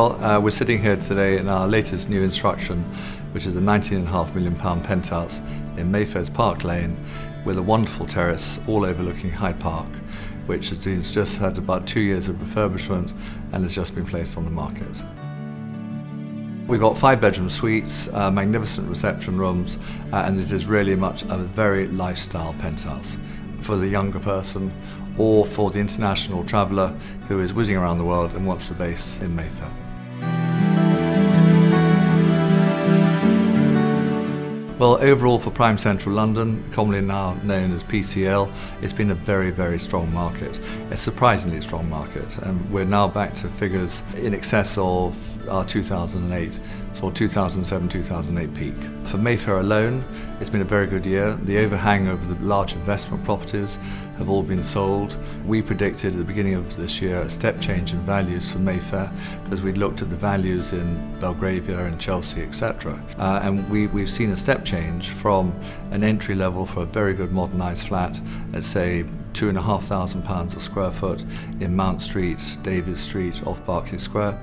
Well, we're sitting here today in our latest new instruction, which is a £19.5 million penthouse in Mayfair's Park Lane with a wonderful terrace all overlooking Hyde Park, which has just had about 2 years of refurbishment and has just been placed on the market. We've got 5-bedroom suites, magnificent reception rooms, and it is really much a very lifestyle penthouse for the younger person or for the international traveller who is whizzing around the world and wants a base in Mayfair. Well, overall for Prime Central London, commonly now known as PCL, it's been a very, very strong market, a surprisingly strong market, and we're now back to figures in excess of our 2008, so 2007-2008 peak. For Mayfair alone, it's been a very good year. The overhang over the large investment properties have all been sold. We predicted at the beginning of this year a step change in values for Mayfair because we'd looked at the values in Belgravia and Chelsea, etc. And we've seen a step change from an entry level for a very good modernised flat at say £2,500 a square foot in Mount Street, Davies Street off Berkeley Square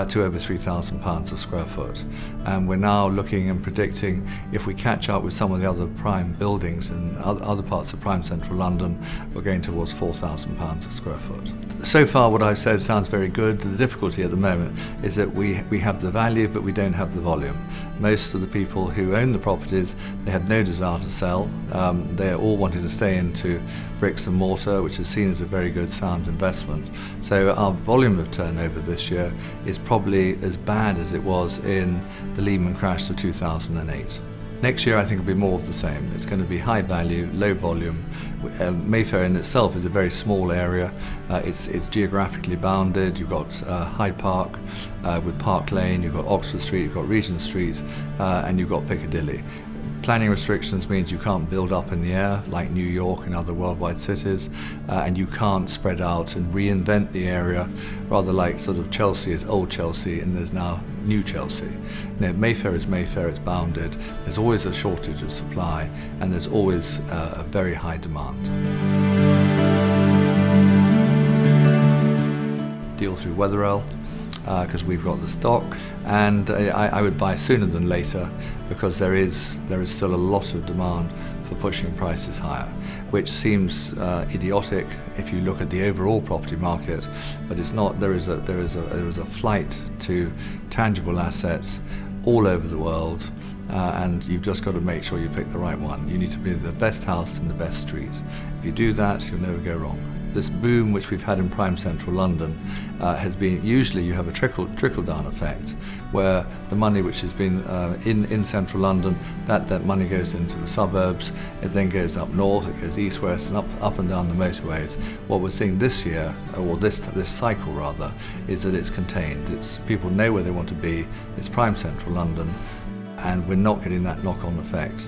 to over £3,000 a square foot. And we're now looking and predicting if we catch up with some of the other prime buildings in other parts of Prime Central London, we're going towards £4,000 a square foot. So far what I've said sounds very good. The difficulty at the moment is that we have the value but we don't have the volume. Most of the people who own the properties, they have no desire to sell. They're all wanting to stay into bricks and mortar, which is seen as a very good sound investment. So our volume of turnover this year is probably as bad as it was in the Lehman crash of 2008. Next year I think will be more of the same. It's going to be high value, low volume. Mayfair in itself is a very small area. It's geographically bounded. You've got Hyde Park with Park Lane, you've got Oxford Street, you've got Regent Street, and you've got Piccadilly. Planning restrictions means you can't build up in the air like New York and other worldwide cities, and you can't spread out and reinvent the area, rather like sort of Chelsea is old Chelsea and there's now new Chelsea. You know, Mayfair is Mayfair, it's bounded, there's always a shortage of supply and there's always a very high demand. Deal through Wetherell, because we've got the stock, and I would buy sooner than later because there is still a lot of demand for pushing prices higher, which seems idiotic if you look at the overall property market, but it's not. There is a flight to tangible assets all over the world, and you've just got to make sure you pick the right one. You need to be the best house in the best street. If you do that, you'll never go wrong. This boom which we've had in Prime Central London has been, usually you have a trickle-down effect where the money which has been in Central London, that money goes into the suburbs, it then goes up north, it goes east, west and up and down the motorways. What we're seeing this year, or this cycle rather, is that it's contained. People know where they want to be, it's Prime Central London, and we're not getting that knock-on effect.